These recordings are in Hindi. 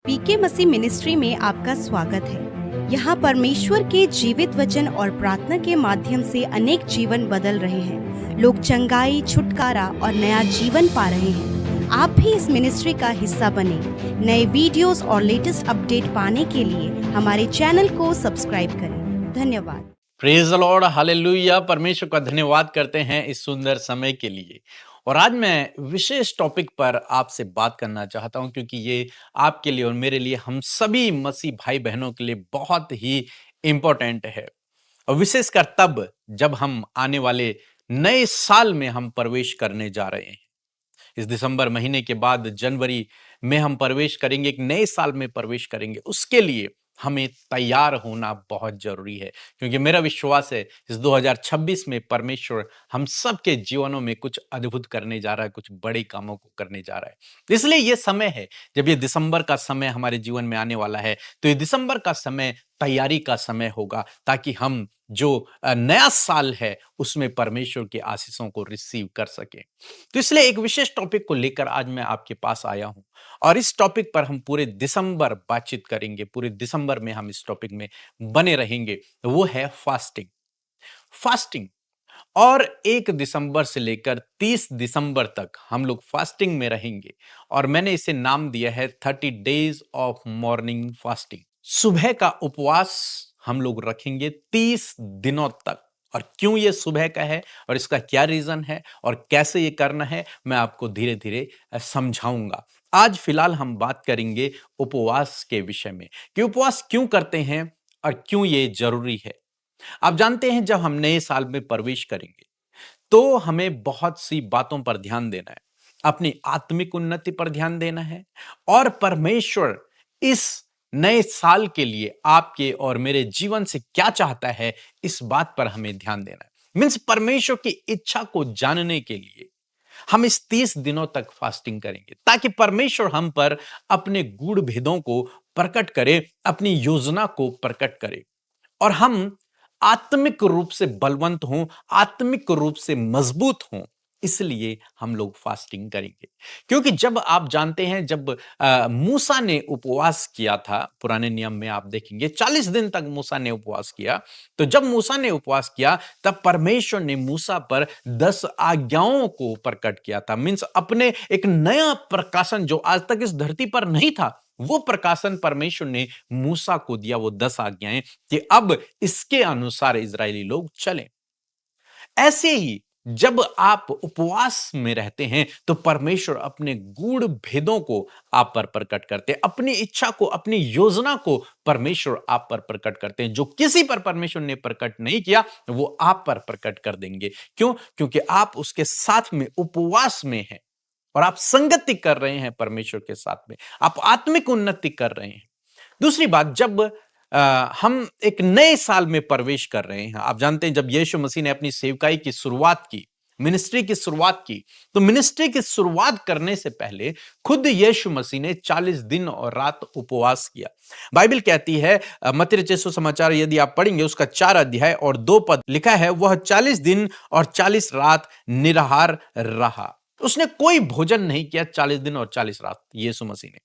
पीके मसीह मिनिस्ट्री में आपका स्वागत है। यहाँ परमेश्वर के जीवित वचन और प्रार्थना के माध्यम से अनेक जीवन बदल रहे हैं। लोग चंगाई, छुटकारा और नया जीवन पा रहे हैं। आप भी इस मिनिस्ट्री का हिस्सा बने। नए वीडियोस और लेटेस्ट अपडेट पाने के लिए हमारे चैनल को सब्सक्राइब करें। धन्यवाद। Praise the Lord, hallelujah. परमेश्वर का धन्यवाद करते हैं इस सुंदर समय के लिए। और आज मैं विशेष टॉपिक पर आपसे बात करना चाहता हूं, क्योंकि ये आपके लिए और मेरे लिए, हम सभी मसीह भाई बहनों के लिए बहुत ही इंपॉर्टेंट है। और विशेषकर तब जब हम आने वाले नए साल में हम प्रवेश करने जा रहे हैं। इस दिसंबर महीने के बाद जनवरी में हम प्रवेश करेंगे, एक नए साल में प्रवेश करेंगे। उसके लिए हमें तैयार होना बहुत जरूरी है, क्योंकि मेरा विश्वास है इस 2026 में परमेश्वर हम सबके जीवनों में कुछ अद्भुत करने जा रहा है, कुछ बड़े कामों को करने जा रहा है। इसलिए ये समय है, जब ये दिसंबर का समय हमारे जीवन में आने वाला है, तो ये दिसंबर का समय तैयारी का समय होगा, ताकि हम जो नया साल है उसमें परमेश्वर के आशीषों को रिसीव कर सकें। तो इसलिए एक विशेष टॉपिक को लेकर आज मैं आपके पास आया हूं, और इस टॉपिक पर हम पूरे दिसंबर बातचीत करेंगे। पूरे दिसंबर में हम इस टॉपिक में बने रहेंगे। वो है फास्टिंग। फास्टिंग। और 1 दिसंबर से लेकर 30 दिसंबर तक हम लोग फास्टिंग में रहेंगे, और मैंने इसे नाम दिया है 30 डेज ऑफ मॉर्निंग फास्टिंग। सुबह का उपवास हम लोग रखेंगे 30 दिनों तक। और क्यों ये सुबह का है और इसका क्या रीजन है और कैसे ये करना है, मैं आपको धीरे धीरे समझाऊंगा। आज फिलहाल हम बात करेंगे उपवास के विषय में, कि उपवास क्यों करते हैं और क्यों ये जरूरी है। आप जानते हैं, जब हम नए साल में प्रवेश करेंगे तो हमें बहुत सी बातों पर ध्यान देना है। अपनी आत्मिक उन्नति पर ध्यान देना है, और परमेश्वर इस नए साल के लिए आपके और मेरे जीवन से क्या चाहता है, इस बात पर हमें ध्यान देना है। मीन्स परमेश्वर की इच्छा को जानने के लिए हम इस 30 दिनों तक फास्टिंग करेंगे, ताकि परमेश्वर हम पर अपने गूढ़ भेदों को प्रकट करे, अपनी योजना को प्रकट करे, और हम आत्मिक रूप से बलवंत हों, आत्मिक रूप से मजबूत हों। इसलिए हम लोग फास्टिंग करेंगे। क्योंकि जब आप जानते हैं, जब मूसा ने उपवास किया था, पुराने नियम में आप देखेंगे 40 दिन तक मूसा ने उपवास किया। तो जब मूसा ने उपवास किया, तब परमेश्वर ने मूसा पर 10 आज्ञाओं को प्रकट किया था। मींस अपने एक नया प्रकाशन जो आज तक इस धरती पर नहीं था, वो प्रकाशन परमेश्वर ने मूसा को दिया, वो 10 आज्ञाएं, कि अब इसके अनुसार इजरायली लोग चलें। ऐसे ही जब आप उपवास में रहते हैं, तो परमेश्वर अपने गूढ़ भेदों को आप पर प्रकट करते हैं, अपनी इच्छा को, अपनी योजना को परमेश्वर आप पर प्रकट करते हैं। जो किसी पर परमेश्वर ने प्रकट नहीं किया, वो आप पर प्रकट कर देंगे। क्यों? क्योंकि आप उसके साथ में उपवास में हैं, और आप संगति कर रहे हैं परमेश्वर के साथ में, आप आत्मिक उन्नति कर रहे हैं। दूसरी बात, जब हम एक नए साल में प्रवेश कर रहे हैं, आप जानते हैं जब यीशु मसीह ने अपनी सेवकाई की शुरुआत की, मिनिस्ट्री की शुरुआत की, तो मिनिस्ट्री की शुरुआत करने से पहले खुद यीशु मसीह ने 40 दिन और रात उपवास किया। बाइबल कहती है, मत्ती रचित सुसमाचार यदि आप पढ़ेंगे, उसका 4 अध्याय और 2 पद लिखा है, वह 40 दिन और 40 रात निराहार रहा। उसने कोई भोजन नहीं किया 40 दिन और 40 रात, यीशु मसीह ने।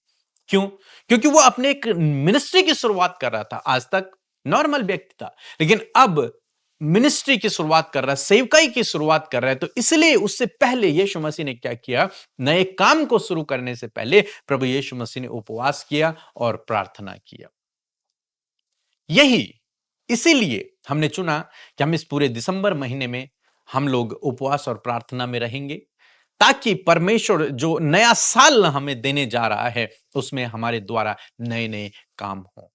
क्यों? क्योंकि वो अपने एक मिनिस्ट्री की शुरुआत कर रहा था। आज तक नॉर्मल व्यक्ति था, लेकिन अब मिनिस्ट्री की शुरुआत कर रहा है, सेवकाई की शुरुआत कर रहा है। तो इसलिए उससे पहले यीशु मसीह ने क्या किया? नए काम को शुरू करने से पहले प्रभु यीशु मसीह ने उपवास किया और प्रार्थना किया। इसीलिए हमने चुना कि हम इस पूरे दिसंबर महीने में हम लोग उपवास और प्रार्थना में रहेंगे, ताकि परमेश्वर जो नया साल हमें देने जा रहा है, उसमें हमारे द्वारा नए नए काम हो।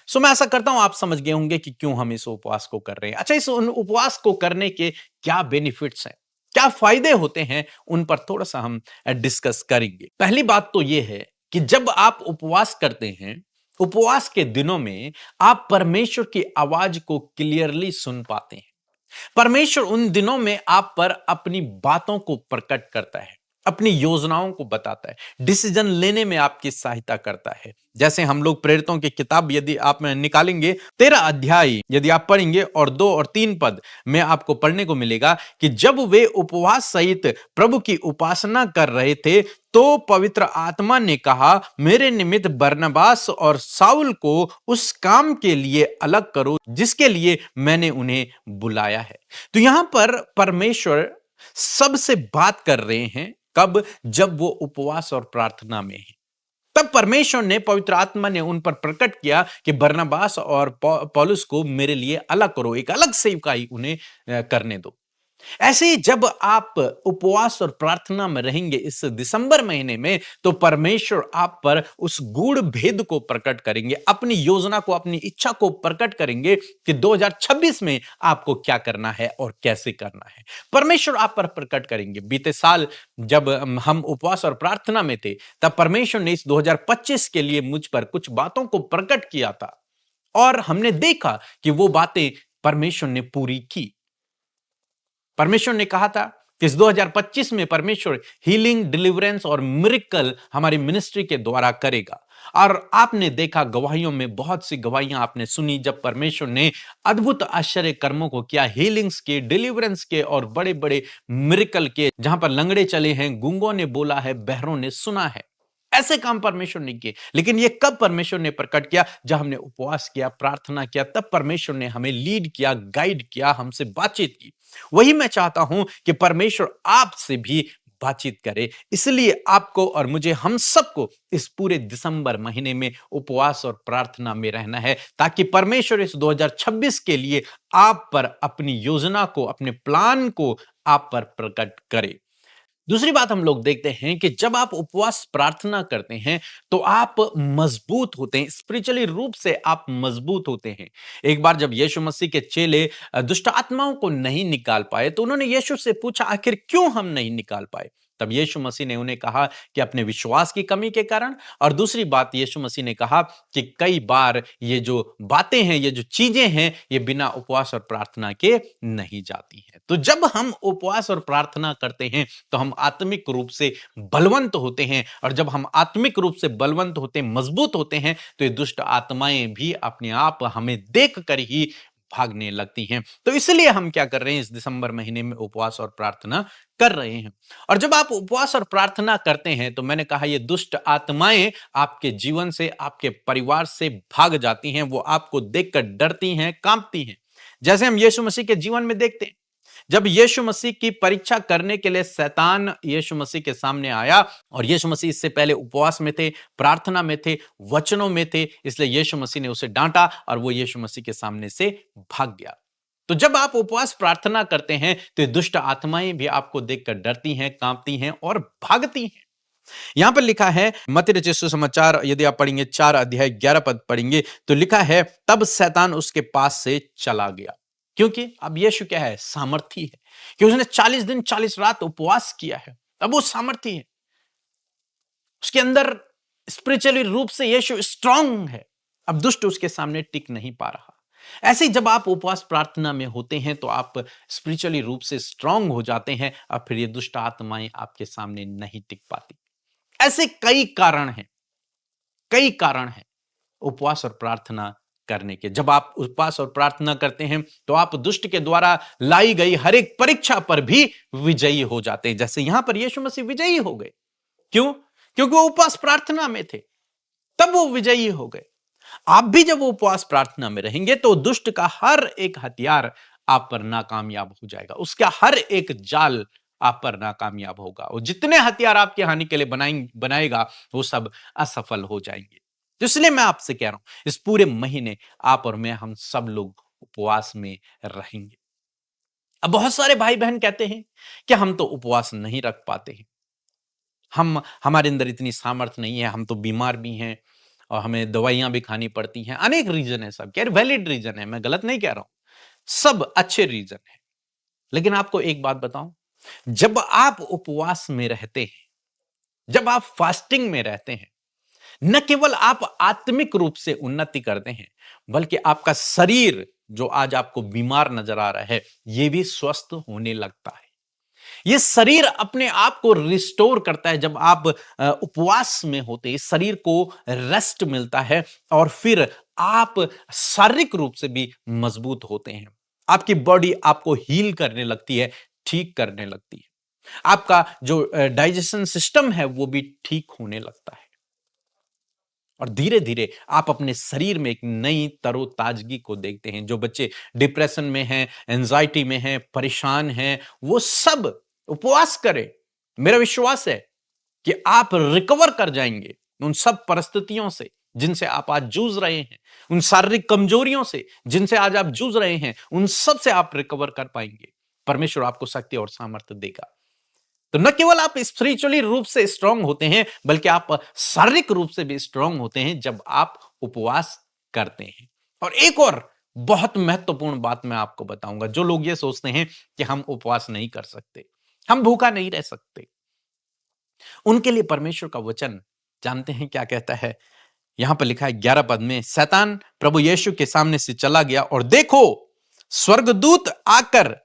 सो मैं आशा करता हूं आप समझ गए होंगे कि क्यों हम इस उपवास को कर रहे हैं। अच्छा, इस उपवास को करने के क्या बेनिफिट्स हैं, क्या फायदे होते हैं, उन पर थोड़ा सा हम डिस्कस करेंगे। पहली बात तो यह है कि जब आप उपवास करते हैं, उपवास के दिनों में आप परमेश्वर की आवाज को क्लियरली सुन पाते हैं। परमेश्वर उन दिनों में आप पर अपनी बातों को प्रकट करता है। अपनी योजनाओं को बताता है, डिसीजन लेने में आपकी सहायता करता है। जैसे हम लोग प्रेरितों की किताब यदि आप में निकालेंगे 13 अध्याय यदि आप पढ़ेंगे और 2 और 3 पद में आपको पढ़ने को मिलेगा कि जब वे उपवास सहित प्रभु की उपासना कर रहे थे तो पवित्र आत्मा ने कहा, मेरे निमित्त बरनबास और शाऊल को उस काम के लिए अलग करो जिसके लिए मैंने उन्हें बुलाया है। तो यहां पर परमेश्वर सबसे बात कर रहे हैं कब? जब वो उपवास और प्रार्थना में है। तब परमेश्वर ने, पवित्र आत्मा ने उन पर प्रकट किया कि बरनबास और पौलुस को मेरे लिए अलग करो, एक अलग सेवकाई उन्हें करने दो। ऐसे ही जब आप उपवास और प्रार्थना में रहेंगे इस दिसंबर महीने में, तो परमेश्वर आप पर उस गूढ़ भेद को प्रकट करेंगे, अपनी योजना को, अपनी इच्छा को प्रकट करेंगे कि 2026 में आपको क्या करना है और कैसे करना है। परमेश्वर आप पर प्रकट करेंगे। बीते साल जब हम उपवास और प्रार्थना में थे, तब परमेश्वर ने इस 2025 के लिए मुझ पर कुछ बातों को प्रकट किया था और हमने देखा कि वो बातें परमेश्वर ने पूरी की। परमेश्वर ने कहा था कि इस 2025 में परमेश्वर हीलिंग, डिलीवरेंस और मिरेकल हमारी मिनिस्ट्री के द्वारा करेगा। और आपने देखा, गवाहियों में बहुत सी गवाहियां आपने सुनी जब परमेश्वर ने अद्भुत आश्चर्य कर्मों को किया, हीलिंग्स के, डिलीवरेंस के और बड़े बड़े मिरेकल के, जहां पर लंगड़े चले हैं, गूंगों ने बोला है, बहरों ने सुना है। ऐसे काम परमेश्वर ने किए। लेकिन ये कब परमेश्वर ने प्रकट किया? जब हमने उपवास किया, प्रार्थना किया, तब परमेश्वर ने हमें लीड किया, गाइड किया, हमसे बातचीत की। वही मैं चाहता हूं कि परमेश्वर आपसे भी बातचीत करे। इसलिए आपको और मुझे, हम सबको इस पूरे दिसंबर महीने में उपवास और प्रार्थना में रहना है, ताकि परमेश्वर इस 2026 के लिए आप पर अपनी योजना को, अपने प्लान को आप पर प्रकट करे। दूसरी बात हम लोग देखते हैं कि जब आप उपवास प्रार्थना करते हैं तो आप मजबूत होते हैं, स्पिरिचुअली रूप से आप मजबूत होते हैं। एक बार जब यीशु मसीह के चेले दुष्ट आत्माओं को नहीं निकाल पाए, तो उन्होंने यीशु से पूछा, आखिर क्यों हम नहीं निकाल पाए? तब यीशु मसीह ने उन्हें कहा कि अपने विश्वास की कमी के कारण, और दूसरी बात यीशु मसीह ने कहा कि कई बार ये जो बातें हैं, ये जो चीजें हैं, ये बिना उपवास और प्रार्थना के नहीं जाती हैं। तो जब हम उपवास और प्रार्थना करते हैं तो हम आत्मिक रूप से बलवंत होते हैं, और जब हम आत्मिक रूप से बलवंत होते हैं, मजबूत होते हैं, तो ये दुष्ट आत्माएं भी अपने आप हमें देख कर ही भागने लगती हैं। तो इसलिए हम क्या कर रहे हैं? इस दिसंबर महीने में उपवास और प्रार्थना कर रहे हैं। और जब आप उपवास और प्रार्थना करते हैं, तो मैंने कहा ये दुष्ट आत्माएं आपके जीवन से, आपके परिवार से भाग जाती हैं। वो आपको देखकर डरती हैं, कांपती हैं। जैसे हम यीशु मसीह के जीवन में देखते हैं, जब यीशु मसीह की परीक्षा करने के लिए शैतान यीशु मसीह के सामने आया, और यीशु मसीह इससे पहले उपवास में थे, प्रार्थना में थे, वचनों में थे, इसलिए यीशु मसीह ने उसे डांटा और वो यीशु मसीह के सामने से भाग गया। तो जब आप उपवास प्रार्थना करते हैं, तो ये दुष्ट आत्माएं भी आपको देखकर डरती हैं, कांपती हैं और भागती हैं। यहां पर लिखा है मत्ती रचित सुसमाचार, यदि आप पढ़ेंगे 4 अध्याय 11 पद पढ़ेंगे, तो लिखा है, तब शैतान उसके पास से चला गया। क्योंकि अब यीशु क्या है? सामर्थी है, कि उसने 40 दिन 40 रात उपवास किया है। अब वो सामर्थी है, उसके अंदर स्पिरिचुअली रूप से यीशु स्ट्रांग है। अब दुष्ट उसके सामने टिक नहीं पा रहा। ऐसे ही जब आप उपवास प्रार्थना में होते हैं, तो आप स्पिरिचुअली रूप से स्ट्रांग हो जाते हैं, और फिर ये दुष्ट आत्माएं आपके सामने नहीं टिक पाती। ऐसे कई कारण हैं, कई कारण हैं उपवास और प्रार्थना करने के। जब आप उपवास और प्रार्थना करते हैं, तो आप दुष्ट के द्वारा लाई गई हर एक परीक्षा पर भी विजयी हो जाते हैं। जैसे यहां पर यीशु मसीह विजयी हो गए। क्यों? क्योंकि वो उपवास प्रार्थना में थे, तब वो विजयी हो गए। आप भी जब वो उपवास प्रार्थना में रहेंगे, तो दुष्ट का हर एक हथियार आप पर नाकामयाब हो जाएगा, उसका हर एक जाल आप पर नाकामयाब होगा, और जितने हथियार आपकी हानि के लिए बनाएगा, वो सब असफल हो जाएंगे। तो इसलिए मैं आपसे कह रहा हूं, इस पूरे महीने आप और मैं, हम सब लोग उपवास में रहेंगे। अब बहुत सारे भाई बहन कहते हैं कि हम तो उपवास नहीं रख पाते हैं, हमारे अंदर इतनी सामर्थ्य नहीं है, हम तो बीमार भी हैं और हमें दवाइयां भी खानी पड़ती हैं। अनेक रीजन है, सब कह वैलिड रीजन है, मैं गलत नहीं कह रहा हूं, सब अच्छे रीजन है। लेकिन आपको एक बात बताऊं, जब आप उपवास में रहते हैं, जब आप फास्टिंग में रहते हैं, न केवल आप आत्मिक रूप से उन्नति करते हैं, बल्कि आपका शरीर जो आज आपको बीमार नजर आ रहा है, यह भी स्वस्थ होने लगता है। ये शरीर अपने आप को रिस्टोर करता है जब आप उपवास में होते हैं। इस शरीर को रेस्ट मिलता है और फिर आप शारीरिक रूप से भी मजबूत होते हैं। आपकी बॉडी आपको हील करने लगती है, ठीक करने लगती है। आपका जो डाइजेशन सिस्टम है वो भी ठीक होने लगता है और धीरे धीरे आप अपने शरीर में एक नई तरोताजगी को देखते हैं। जो बच्चे डिप्रेशन में हैं, एंजाइटी में हैं, परेशान हैं, वो सब उपवास करें। मेरा विश्वास है कि आप रिकवर कर जाएंगे उन सब परिस्थितियों से जिनसे आप आज जूझ रहे हैं, उन शारीरिक कमजोरियों से जिनसे आज आप जूझ रहे हैं, उन सब से आप रिकवर कर पाएंगे। परमेश्वर आपको शक्ति और सामर्थ्य देगा। तो न केवल आप स्पिरिचुअली रूप से स्ट्रांग होते हैं, बल्कि आप शारीरिक रूप से भी स्ट्रांग होते हैं जब आप उपवास करते हैं। और एक और बहुत महत्वपूर्ण बात मैं आपको बताऊंगा। जो लोग ये सोचते हैं कि हम उपवास नहीं कर सकते, हम भूखा नहीं रह सकते, उनके लिए परमेश्वर का वचन जानते हैं क्या कहता है? यहां पर लिखा है 11 पद में, शैतान प्रभु यीशु के सामने से चला गया और देखो स्वर्गदूत आकर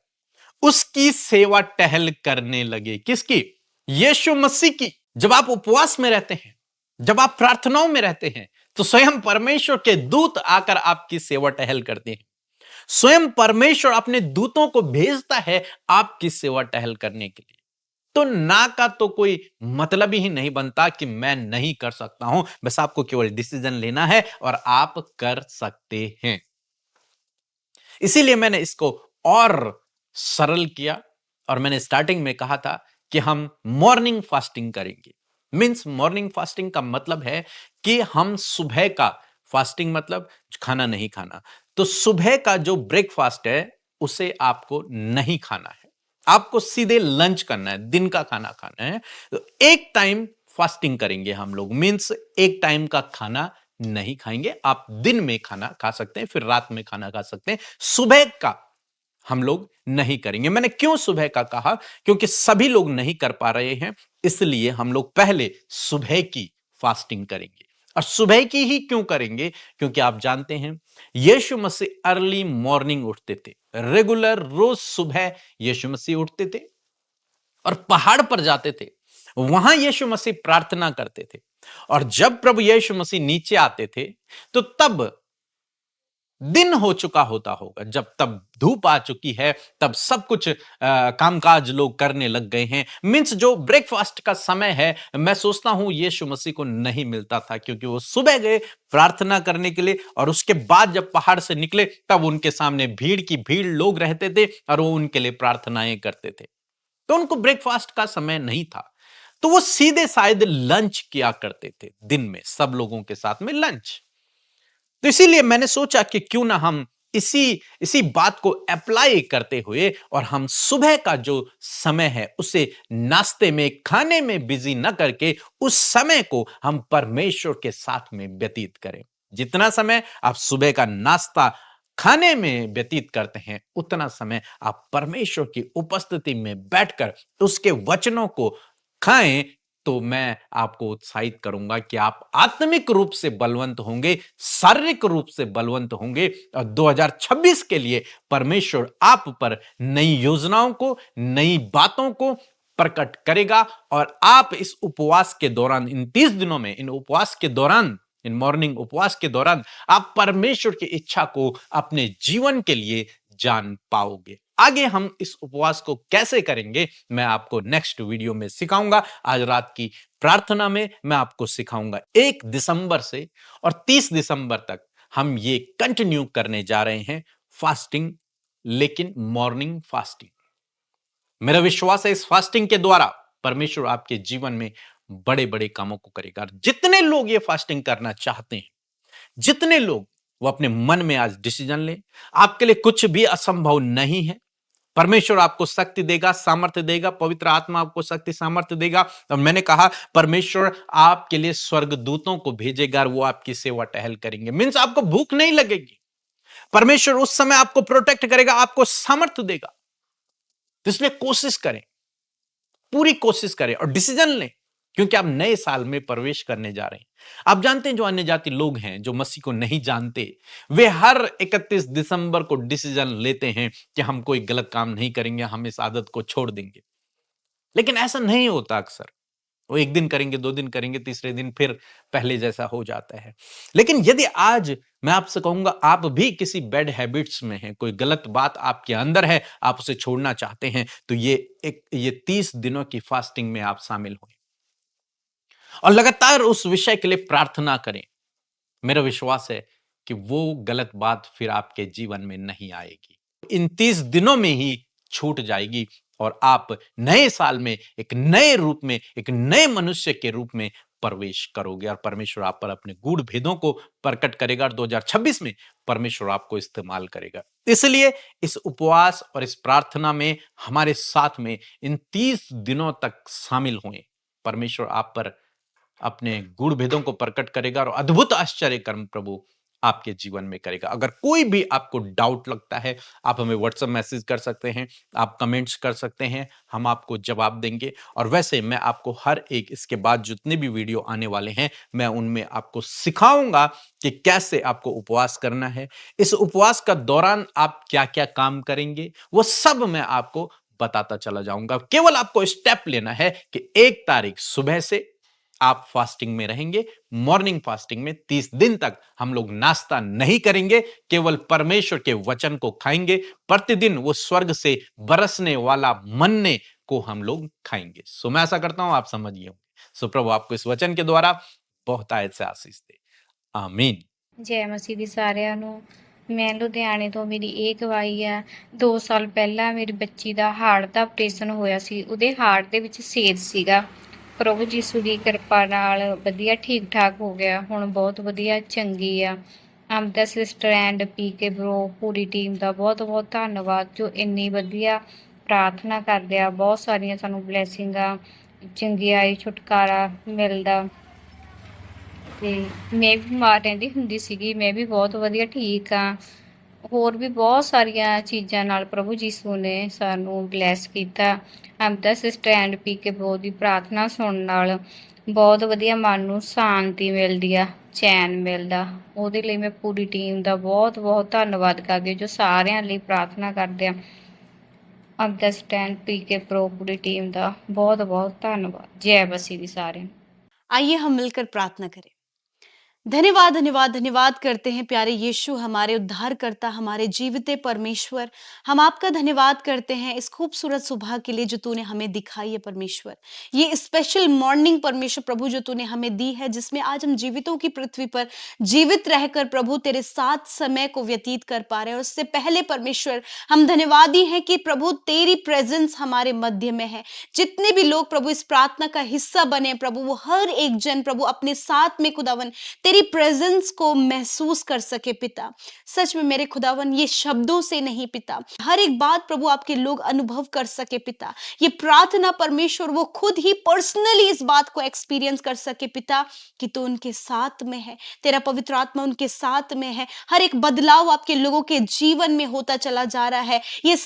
उसकी सेवा टहल करने लगे। किसकी? यीशु मसीह की। जब आप उपवास में रहते हैं, जब आप प्रार्थनाओं में रहते हैं, तो स्वयं परमेश्वर के दूत आकर आपकी सेवा टहल करते हैं। स्वयं परमेश्वर अपने दूतों को भेजता है आपकी सेवा टहल करने के लिए। तो ना का तो कोई मतलब ही नहीं बनता कि मैं नहीं कर सकता हूं। बस आपको केवल डिसीजन लेना है और आप कर सकते हैं। इसीलिए मैंने इसको और सरल किया और मैंने स्टार्टिंग में कहा था कि हम मॉर्निंग फास्टिंग करेंगे। मींस मॉर्निंग फास्टिंग का मतलब है कि हम सुबह का फास्टिंग, मतलब खाना नहीं खाना। तो सुबह का जो ब्रेकफास्ट है उसे आपको नहीं खाना है, आपको सीधे लंच करना है, दिन का खाना खाना है। तो एक टाइम फास्टिंग करेंगे हम लोग। मींस एक टाइम का खाना नहीं खाएंगे। आप दिन में खाना खा सकते हैं, फिर रात में खाना खा सकते हैं। सुबह का हम लोग नहीं करेंगे। मैंने क्यों सुबह का कहा? क्योंकि सभी लोग नहीं कर पा रहे हैं, इसलिए हम लोग पहले सुबह की फास्टिंग करेंगे। और सुबह की ही क्यों करेंगे? क्योंकि आप जानते हैं यीशु मसीह अर्ली मॉर्निंग उठते थे। रेगुलर रोज सुबह यीशु मसीह उठते थे और पहाड़ पर जाते थे। वहां यीशु मसीह प्रार्थना करते थे। और जब प्रभु यीशु मसीह नीचे आते थे तो तब दिन हो चुका होता होगा। जब तब धूप आ चुकी है, तब सब कुछ कामकाज लोग करने लग गए हैं। मींस जो ब्रेकफास्ट का समय है, मैं सोचता हूं यीशु मसीह को नहीं मिलता था, क्योंकि वो सुबह गए प्रार्थना करने के लिए और उसके बाद जब पहाड़ से निकले तब उनके सामने भीड़ की भीड़ लोग रहते थे और वो उनके लिए प्रार्थनाएं करते थे। तो उनको ब्रेकफास्ट का समय नहीं था, तो वो सीधे शायद लंच किया करते थे दिन में, सब लोगों के साथ में लंच। तो इसीलिए मैंने सोचा कि क्यों ना हम इसी बात को अप्लाई करते हुए और हम सुबह का जो समय है उसे नाश्ते में, खाने में बिजी न करके उस समय को हम परमेश्वर के साथ में व्यतीत करें। जितना समय आप सुबह का नाश्ता खाने में व्यतीत करते हैं, उतना समय आप परमेश्वर की उपस्थिति में बैठकर उसके वचनों को खाएं। तो मैं आपको उत्साहित करूंगा कि आप आत्मिक रूप से बलवंत होंगे, शारीरिक रूप से बलवंत होंगे और 2026 के लिए परमेश्वर आप पर नई योजनाओं को, नई बातों को प्रकट करेगा। और आप इस उपवास के दौरान, इन 30 दिनों में, इन उपवास के दौरान, इन मॉर्निंग उपवास के दौरान आप परमेश्वर की इच्छा को अपने जीवन के लिए जान पाओगे। आगे हम इस उपवास को कैसे करेंगे मैं आपको नेक्स्ट वीडियो में सिखाऊंगा। आज रात की प्रार्थना में मैं आपको सिखाऊंगा। 1 दिसंबर से और 30 दिसंबर तक हम ये कंटिन्यू करने जा रहे हैं फास्टिंग, लेकिन मॉर्निंग फास्टिंग। मेरा विश्वास है इस फास्टिंग के द्वारा परमेश्वर आपके जीवन में बड़े बड़े कामों को करेगा। जितने लोग ये फास्टिंग करना चाहते हैं, जितने लोग, वो अपने मन में आज डिसीजन लें। आपके लिए कुछ भी असंभव नहीं है। परमेश्वर आपको शक्ति देगा, सामर्थ्य देगा, पवित्र आत्मा आपको शक्ति सामर्थ्य देगा। और मैंने कहा परमेश्वर आपके लिए स्वर्गदूतों को भेजेगा और वो आपकी सेवा टहल करेंगे। मींस आपको भूख नहीं लगेगी। परमेश्वर उस समय आपको प्रोटेक्ट करेगा, आपको सामर्थ्य देगा। तो इसलिए कोशिश करें, पूरी कोशिश करें और डिसीजन लें, क्योंकि आप नए साल में प्रवेश करने जा रहे हैं। आप जानते हैं जो अन्य जाति लोग हैं, जो मसीह को नहीं जानते, वे हर 31 दिसंबर को डिसीजन लेते हैं कि हम कोई गलत काम नहीं करेंगे, हम इस आदत को छोड़ देंगे। लेकिन ऐसा नहीं होता अक्सर। वो 1 दिन करेंगे, 2 दिन करेंगे, तीसरे दिन फिर पहले जैसा हो जाता है। लेकिन यदि आज मैं आपसे कहूँगा आप भी किसी बैड हैबिट्स में हैं, कोई गलत बात आपके अंदर है, आप उसे छोड़ना चाहते हैं, तो ये 30 दिनों की फास्टिंग में आप शामिल हों और लगातार उस विषय के लिए प्रार्थना करें। मेरा विश्वास है कि वो गलत बात फिर आपके जीवन में नहीं आएगी। इन 30 दिनों में ही छूट जाएगी और आप नए साल में एक नए रूप में, एक नए मनुष्य के रूप में प्रवेश करोगे और परमेश्वर आप पर अपने गूढ़ भेदों को प्रकट करेगा और 2026 में परमेश्वर आपको इस्तेमाल करेगा। इसलिए इस उपवास और इस प्रार्थना में हमारे साथ में इन 30 दिनों तक शामिल हुए। परमेश्वर आप पर अपने गूढ़ भेदों को प्रकट करेगा और अद्भुत आश्चर्य कर्म प्रभु आपके जीवन में करेगा। अगर कोई भी आपको डाउट लगता है, आप हमें व्हाट्सएप मैसेज कर सकते हैं, आप कमेंट्स कर सकते हैं, हम आपको जवाब देंगे। और वैसे मैं आपको हर एक इसके बाद जितने भी वीडियो आने वाले हैं, मैं उनमें आपको सिखाऊंगा कि कैसे आपको उपवास करना है। इस उपवास का दौरान आप क्या-क्या काम करेंगे, वो सब मैं आपको बताता चला जाऊंगा। केवल आपको स्टेप लेना है कि 1 तारीख सुबह से आप फास्टिंग में रहेंगे। मॉर्निंग फास्टिंग में 30 दिन तक हम लोग नाश्ता नहीं करेंगे, केवल परमेश्वर के वचन को खाएंगे। प्रतिदिन वो स्वर्ग से बरसने वाला मन्ने को हम लोग खाएंगे। सो मैं ऐसा करता हूं आप समझिए होंगे। सो प्रभु आपको इस वचन के द्वारा बहुतायत से आशीष दे। आमीन। ਜੈ ਮਸੀਹ ਦੀ ਸਾਰਿਆਂ ਨੂੰ। ਮੈਂ ਲੁਧਿਆਣੇ ਤੋਂ, ਮੇਰੀ ਇਹ ਗਵਾਹੀ ਆ। 2 ਸਾਲ ਪਹਿਲਾਂ ਮੇਰੀ ਬੱਚੀ ਦਾ ਹਾਰਟ ਦਾ ਆਪਰੇਸ਼ਨ ਹੋਇਆ ਸੀ। ਉਹਦੇ ਹਾਰਟ ਦੇ ਵਿੱਚ ਛੇਦ ਸੀਗਾ। ਪ੍ਰਭੂ ਯੀਸ਼ੂ ਦੀ ਕਿਰਪਾ ਨਾਲ ਵਧੀਆ ਠੀਕ ਠਾਕ ਹੋ ਗਿਆ। ਹੁਣ ਬਹੁਤ ਵਧੀਆ ਚੰਗੀ ਆ। ਅਮਦਾ ਸਿਸਟਰ ਐਂਡ ਪੀਕੇ ਬ్రో ਪੂਰੀ ਟੀਮ ਦਾ ਬਹੁਤ ਬਹੁਤ ਧੰਨਵਾਦ ਜੋ ਇੰਨੀ ਵਧੀਆ ਪ੍ਰਾਰਥਨਾ ਕਰਦੇ ਆ। ਬਹੁਤ ਸਾਰੀਆਂ ਸਾਨੂੰ ਬਲੈਸਿੰਗਾਂ, ਚੰਗਿਆਈ, ਛੁਟਕਾਰਾ ਮਿਲਦਾ। ਤੇ ਮੈਂ ਵੀ ਬਿਮਾਰ ਰਹਿੰਦੀ ਹੁੰਦੀ ਸੀਗੀ। ਮੈਂ ਵੀ ਬਹੁਤ ਵਧੀਆ ਠੀਕ ਹਾਂ। ਹੋਰ ਵੀ ਬਹੁਤ ਸਾਰੀਆਂ ਚੀਜ਼ਾਂ ਨਾਲ ਪ੍ਰਭੂ ਯੀਸ਼ੂ ਨੇ ਸਾਨੂੰ ਬਲੈਸ ਕੀਤਾ। ਅਮਦਾ ਸਿਸਟਰ ਐਂਡ ਪੀਕੇ ਬ్రో ਦੀ ਪ੍ਰਾਰਥਨਾ ਸੁਣਨ ਨਾਲ ਬਹੁਤ ਵਧੀਆ ਮਨ ਨੂੰ ਸ਼ਾਂਤੀ ਮਿਲਦੀ ਆ, ਚੈਨ ਮਿਲਦਾ। ਉਹਦੇ ਲਈ ਮੈਂ ਪੂਰੀ ਟੀਮ ਦਾ ਬਹੁਤ ਬਹੁਤ ਧੰਨਵਾਦ ਕਰਦੀ ਹਾਂ ਜੋ ਸਾਰਿਆਂ ਲਈ ਪ੍ਰਾਰਥਨਾ ਕਰਦੇ ਆ। ਅਮਦਾ ਸਿਸਟਰ ਪੀਕੇ ਬ్రో पूरी टीम ਦਾ बहुत बहुत धन्यवाद। जय मसीह दी सारे। आइए हम मिलकर प्रार्थना करें। धन्यवाद धन्यवाद धन्यवाद करते हैं प्यारे यीशु, हमारे उद्धारकर्ता, हमारे जीविते परमेश्वर। हम आपका धन्यवाद करते हैं इस खूबसूरत सुबह के लिए जो तूने हमें दिखाई है परमेश्वर। ये स्पेशल मॉर्निंग परमेश्वर प्रभु जो तूने हमें दी है, जिसमें आज हम जीवितों की पृथ्वी पर जीवित रहकर प्रभु तेरे साथ समय को व्यतीत कर पा रहे हैं। और उससे पहले परमेश्वर हम धन्यवादी हैं कि प्रभु तेरी प्रेजेंस हमारे मध्य में है। जितने भी लोग प्रभु इस प्रार्थना का हिस्सा बने प्रभु, वो हर एक जन प्रभु अपने साथ में खुदावन तेरी प्रेजेंस को महसूस कर सके पिता। सच में मेरे खुदावन ये शब्दों से नहीं पिता, हर एक बात प्रभु आपके लोग अनुभव कर सके पिता। ये प्रार्थना परमेश्वर वो खुद ही पर्सनली इस बात को एक्सपीरियंस कर सके पिता कि तू उनके साथ में है, तेरा पवित्र आत्मा उनके साथ में है। हर एक बदलाव आपके लोगों के जीवन में होता चला जा रहा है। ये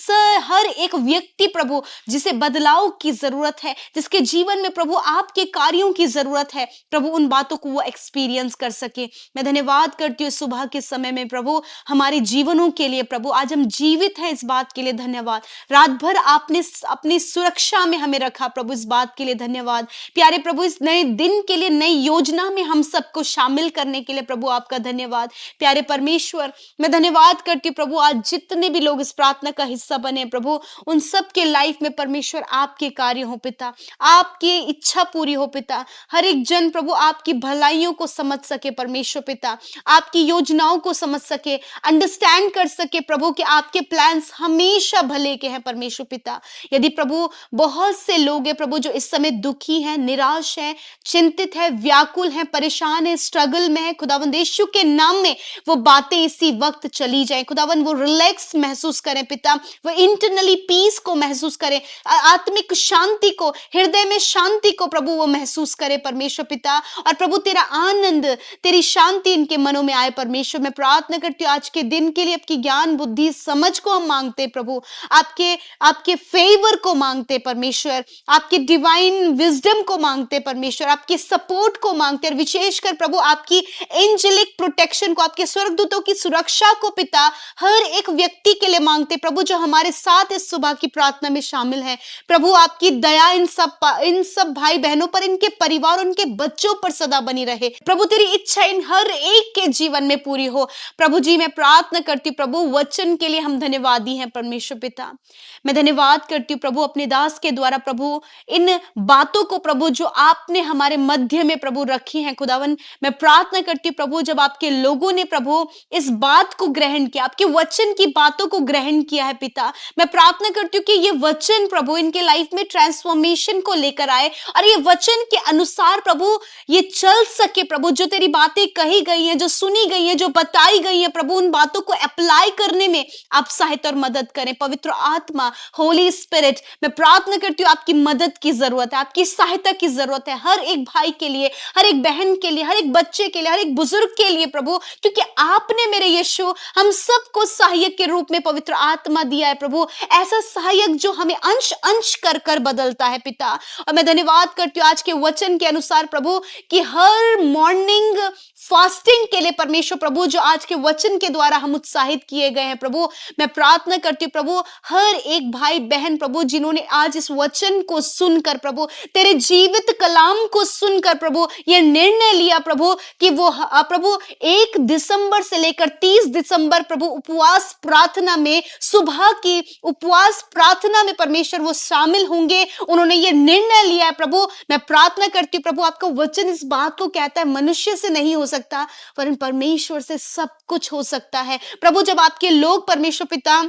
हर एक व्यक्ति प्रभु जिसे बदलाव की जरूरत है, जिसके जीवन में प्रभु आपके कार्यों की जरूरत है, प्रभु उन बातों को वो एक्सपीरियंस कर सके। मैं धन्यवाद करती हूँ सुबह के समय में प्रभु हमारे जीवनों के लिए। प्रभु आज हम जीवित हैं इस बात के लिए धन्यवाद। रात भर आपने अपनी सुरक्षा में हमें रखा प्रभु, इस बात के लिए धन्यवाद। प्यारे प्रभु इस नए दिन के लिए, नई योजना में हम सबको शामिल करने के लिए प्रभु आपका धन्यवाद। प्यारे परमेश्वर मैं धन्यवाद करती हूँ प्रभु, आज जितने भी लोग इस प्रार्थना का हिस्सा बने प्रभु, उन सब के लाइफ में परमेश्वर आपके कार्य हो पिता, आपकी इच्छा पूरी हो पिता। हर एक जन प्रभु आपकी भलाइयों को समझ सके परमेश्वर पिता, आपकी योजनाओं को समझ सके, अंडरस्टैंड कर सके प्रभु कि आपके प्लान्स हमेशा भले के हैं परमेश्वर पिता। यदि प्रभु बहुत से लोग हैं प्रभु जो इस समय दुखी हैं, निराश हैं, चिंतित है, व्याकुल हैं, परेशान है, स्ट्रगल में है, खुदावंद यीशु के नाम में वो बातें इसी वक्त चली जाए। खुदावंद वो रिलैक्स महसूस करें पिता, वो इंटरनली पीस को महसूस करें, आत्मिक शांति को, हृदय में शांति को प्रभु वो महसूस करे परमेश्वर पिता। और प्रभु तेरा आनंद तेरी शांति इनके मनों में आए परमेश्वर। मैं प्रार्थना करती हूँ आज के दिन के लिए आपकी ज्ञान बुद्धि समझ को हम मांगते हैं प्रभु, आपके आपके फेवर को मांगते परमेश्वर, आपकी डिवाइन विजडम को मांगते परमेश्वर, आपकी सपोर्ट को मांगते हैं, विशेषकर प्रभु आपकी एंजेलिक प्रोटेक्शन को, आपके स्वर्गदूतों की सुरक्षा को पिता हर एक व्यक्ति के लिए मांगते प्रभु जो हमारे साथ इस सुबह की प्रार्थना में शामिल है। प्रभु आपकी दया इन सब भाई बहनों पर, इनके परिवार, उनके बच्चों पर सदा बनी रहे प्रभु। तेरी इच्छा इन हर एक के जीवन में पूरी हो प्रभु जी। मैं प्रार्थना करती हूँ प्रभु वचन के लिए हम धन्यवादी हैं परमेश्वर पिता। मैं धन्यवाद करती हूँ प्रभु अपने दास के द्वारा प्रभु इन बातों को प्रभु जो आपने हमारे मध्य में प्रभु रखी हैं खुदावन। मैं प्रार्थना करती हूँ प्रभु जब आपके लोगों ने प्रभु इस बात को ग्रहण किया, आपके वचन की बातों को ग्रहण किया है पिता, मैं प्रार्थना करती हूँ कि ये वचन प्रभु इनके लाइफ में ट्रांसफॉर्मेशन को लेकर आए और ये वचन के अनुसार प्रभु ये चल सके प्रभु। जो तेरी बातें कही गई हैं, जो सुनी गई हैं, जो बताई गई हैं प्रभु, उन बातों को अप्लाई करने में आप सहायता और मदद करें। पवित्र आत्मा, होली स्पिरिट, मैं प्रार्थना करती हूँ आपकी मदद की जरूरत है, आपकी सहायता की जरूरत है हर एक भाई के लिए, हर एक बहन के लिए, हर एक बच्चे के लिए, हर एक बुजुर्ग के लिए प्रभु, क्योंकि आपने मेरे यीशु हम सबको सहायक के रूप में पवित्र आत्मा दिया है प्रभु, ऐसा सहायक जो हमें अंश अंश कर कर बदलता है पिता। और मैं धन्यवाद करती हूँ आज के वचन के अनुसार प्रभु कि हर मॉर्निंग फास्टिंग के लिए परमेश्वर प्रभु जो आज के वचन के द्वारा हम उत्साहित किए गए हैं प्रभु, मैं प्रार्थना करती हूँ प्रभु हर एक भाई बहन प्रभु जिन्होंने आज इस वचन को सुनकर प्रभु, तेरे जीवित कलाम को सुनकर प्रभु ये निर्णय लिया प्रभु कि वो प्रभु 1 दिसंबर से लेकर 30 दिसंबर प्रभु उपवास प्रार्थना में, सुबह की उपवास प्रार्थना में परमेश्वर वो शामिल होंगे, उन्होंने ये निर्णय लिया है प्रभु। मैं प्रार्थना करती हूँ प्रभु आपका वचन इस बात को कहता है मनुष्य से नहीं हो सकता वरन परमेश्वर से सब कुछ हो सकता है प्रभु। जब आपके लोग परमेश्वर पिता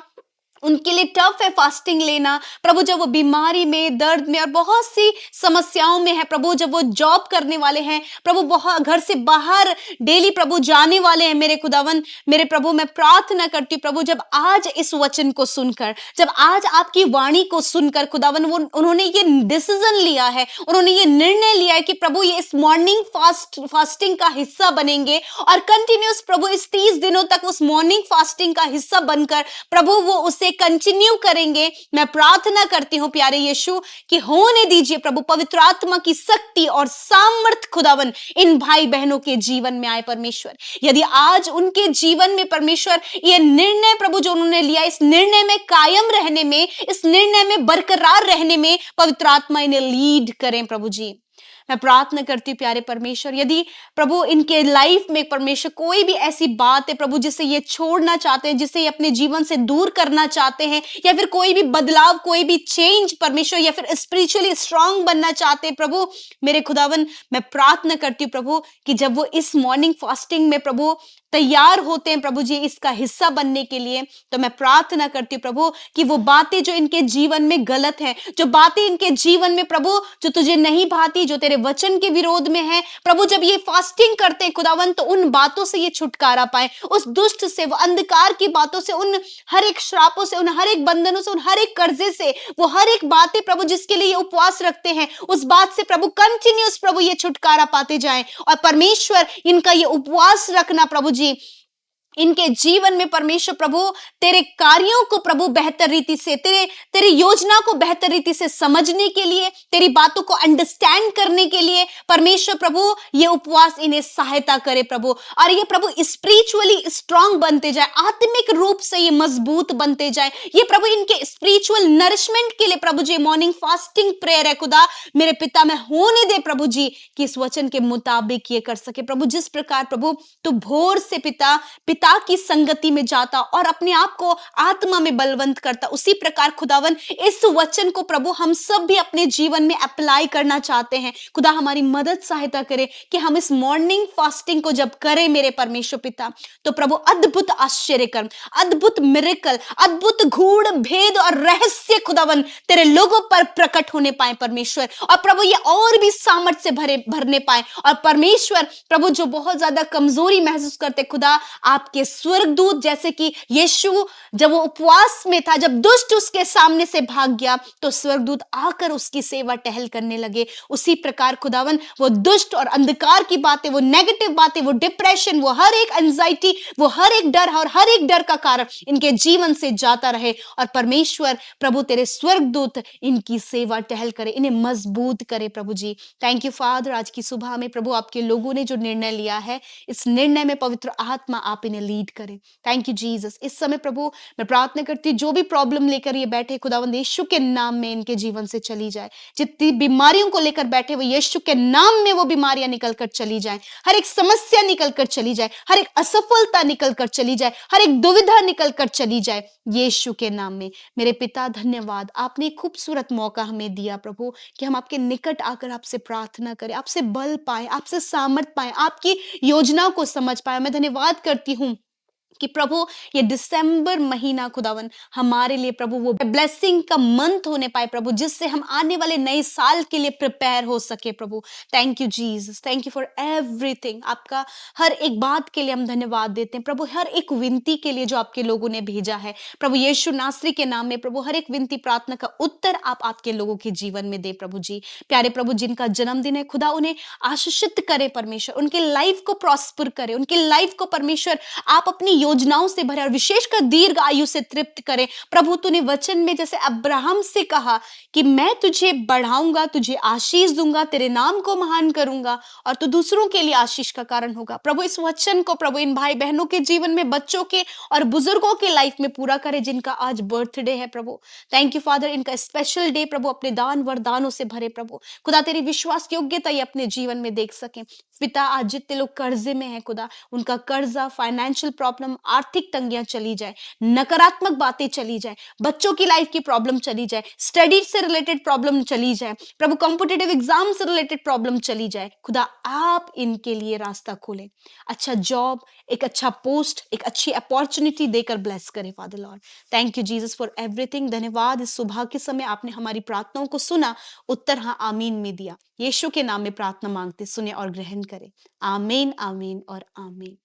उनके लिए टफ है फास्टिंग लेना प्रभु, जब वो बीमारी में, दर्द में और बहुत सी समस्याओं में है प्रभु, जब वो जॉब करने वाले हैं प्रभु, बहुत घर से बाहर डेली प्रभु जाने वाले हैं मेरे खुदावन, मेरे प्रभु, मैं प्रार्थना करती हूँ प्रभु जब आज इस वचन को सुनकर, जब आज आपकी वाणी को सुनकर खुदावन वो उन्होंने ये डिसीजन लिया है, उन्होंने ये निर्णय लिया है कि प्रभु ये इस मॉर्निंग फास्टिंग का हिस्सा बनेंगे और कंटिन्यूस प्रभु इस 30 दिनों तक उस मॉर्निंग फास्टिंग का हिस्सा बनकर प्रभु वो उसे कंटिन्यू करेंगे। मैं प्रार्थना करती हूं प्यारे यीशु कि होने दीजिए प्रभु पवित्र आत्मा की शक्ति और सामर्थ खुदावन इन भाई बहनों के जीवन में आए परमेश्वर। यदि आज उनके जीवन में परमेश्वर ये निर्णय प्रभु जो उन्होंने लिया, इस निर्णय में कायम रहने में, इस निर्णय में बरकरार रहने में पवित्र आत्मा इन्हें लीड करें प्रभु जी। मैं प्रार्थना करती हूँ प्यारे परमेश्वर यदि प्रभु इनके लाइफ में परमेश्वर कोई भी ऐसी बात है प्रभु जिसे ये छोड़ना चाहते हैं, जिसे ये अपने जीवन से दूर करना चाहते हैं, या फिर कोई भी बदलाव, कोई भी चेंज परमेश्वर, या फिर स्पिरिचुअली स्ट्रांग बनना चाहते हैं प्रभु मेरे खुदावन, मैं प्रार्थना करती हूँ प्रभु कि जब वो इस मॉर्निंग फास्टिंग में प्रभु तैयार होते हैं प्रभु जी इसका हिस्सा बनने के लिए, तो मैं प्रार्थना करती हूँ प्रभु कि वो बातें जो इनके जीवन में गलत है, जो बातें इनके जीवन में प्रभु जो तुझे नहीं भाती, जो तेरे वचन के विरोध में है प्रभु, जब ये फास्टिंग करते हैं खुदावन तो उन बातों से ये छुटकारा पाए, उस दुष्ट से, वो अंधकार की बातों से, उन हर एक श्रापों से, उन हर एक बंधनों से, उन हर एक कर्जे से, वो हर एक बातें प्रभु जिसके लिए ये उपवास रखते हैं उस बात से प्रभु कंटिन्यूस प्रभु ये छुटकारा पाते जाएं। और परमेश्वर इनका ये उपवास रखना प्रभु जी इनके जीवन में परमेश्वर प्रभु तेरे कार्यों को प्रभु बेहतर रीति से, तेरी योजना को बेहतर रीति से समझने के लिए, तेरी बातों को अंडरस्टैंड करने के लिए परमेश्वर प्रभु ये उपवास इन्हें सहायता करे प्रभु, और ये प्रभु स्पिरिचुअली स्ट्रांग बनते जाए, आत्मिक रूप से ये मजबूत बनते जाए, ये प्रभु इनके स्पिरिचुअल नरिशमेंट के लिए प्रभु जी मॉर्निंग फास्टिंग प्रेयर है खुदा मेरे पिता में होने दे प्रभु जी कि इस वचन के मुताबिक ये कर सके प्रभु। जिस प्रकार प्रभु तो भोर से पिता की संगति में जाता और अपने आप को आत्मा में बलवंत करता, उसी प्रकार खुदावन इस वचन को प्रभु हम सब भी अपने जीवन में अप्लाई करना चाहते हैं। खुदा हमारी मदद सहायता करे कि हम इस मॉर्निंग फास्टिंग को जब करें मेरे परमेश्वर पिता तो प्रभु अद्भुत आश्चर्य कर्म, अद्भुत मिरेकल, अद्भुत गूढ़ भेद और रहस्य खुदावन तेरे लोगों पर प्रकट होने पाए परमेश्वर, और प्रभु ये और भी सामर्थ्य से भरने पाए, और परमेश्वर प्रभु जो बहुत ज्यादा कमजोरी महसूस करते खुदा आपकी आपके स्वर्गदूत, जैसे कि यीशु जब वो उपवास में था, जब दुष्ट उसके सामने से भाग गया तो स्वर्गदूत आकर उसकी सेवा टहल करने लगे, उसी प्रकार खुदावन वो दुष्ट और अंधकार की बातें, वो नेगेटिव बातें, वो डिप्रेशन, वो हर एक एंजाइटी, वो हर एक डर और हर एक डर का कारण इनके जीवन से जाता रहे। और परमेश्वर प्रभु तेरे स्वर्गदूत इनकी सेवा टहल करे, इन्हें मजबूत करे प्रभु जी। थैंक यू फादर, आज की सुबह में प्रभु आपके लोगों ने जो निर्णय लिया है, इस निर्णय में पवित्र आत्मा आप इन्हें लीड करें। Thank you Jesus. इस समय प्रभु मैं प्रार्थना करती हूँ, जो भी प्रॉब्लम लेकर ये बैठे खुदावंद यीशु के नाम में इनके जीवन से चली जाए। जितनी बीमारियों को लेकर बैठे हुए यीशु के नाम में वो बीमारियां निकल कर चली जाए, हर एक समस्या निकल कर चली जाए, हर एक असफलता निकल कर चली जाए, हर एक दुविधा निकल कर चली जाए यीशु के नाम में। मेरे पिता धन्यवाद, आपने एक खूबसूरत मौका हमें दिया प्रभु कि हम आपके निकट आकर आपसे प्रार्थना करें, आपसे बल पाए, आपसे सामर्थ पाए, आपकी योजना को समझ पाए। मैं धन्यवाद करती हूँ कि प्रभु ये दिसंबर महीना खुदावन हमारे लिए प्रभु वो ब्लेसिंग का मंथ होने पाए प्रभु, जिससे हम आने वाले नए साल के लिए प्रिपेयर हो सके प्रभु। Thank you Jesus, thank you for everything. आपका हर एक बात के लिए हम धन्यवाद देते हैं प्रभु, हर एक विनती के लिए जो आपके लोगों ने भेजा है प्रभु यीशु नासरी के नाम में प्रभु, हर एक विनती प्रार्थना का उत्तर आप आपके लोगों के जीवन में दे प्रभु जी। प्यारे प्रभु, जिनका जन्मदिन है खुदा उन्हें आशीषित करे परमेश्वर, उनके लाइफ को प्रॉस्पर करे, उनके लाइफ को परमेश्वर आप अपनी योजनाओं से भरे और विशेषकर दीर्घ आयु से तृप्त करें प्रभु। तूने वचन में जैसे अब्राहम से कहा कि मैं तुझे बढ़ाऊंगा, तुझे आशीष दूंगा, तेरे नाम को महान करूंगा और तू दूसरों के लिए आशीष का कारण होगा। प्रभु इस वचन को प्रभु इन भाई बहनों के जीवन में, बच्चों के और बुजुर्गों के लाइफ में पूरा करे जिनका आज बर्थडे है प्रभु। थैंक यू फादर, इनका स्पेशल डे प्रभु अपने दान वरदानों से भरे प्रभु। खुदा तेरी विश्वास योग्यता ये अपने जीवन में देख सकें। पिता, आज जितने लोग कर्जे में हैं खुदा, उनका कर्जा, फाइनेंशियल प्रॉब्लम, आर्थिक तंगियां चली जाए, नकारात्मक बातें चली जाए, बच्चों की लाइफ की प्रॉब्लम चली जाए, स्टडी से रिलेटेड प्रॉब्लम चली जाए प्रभु, कॉम्पिटिटिव एग्जाम से रिलेटेड प्रॉब्लम चली जाए। खुदा आप इनके लिए रास्ता खोलें, अच्छा जॉब, एक अच्छा पोस्ट, एक अच्छी अपॉर्चुनिटी देकर ब्लेस करें father Lord. Thank you Jesus for everything. धन्यवाद, इस सुबह के समय आपने हमारी प्रार्थनाओं को सुना, उत्तर हाँ आमीन में दिया। यीशु के नाम में प्रार्थना मांगते, सुने और ग्रहण करें। आमीन, आमीन और आमीन।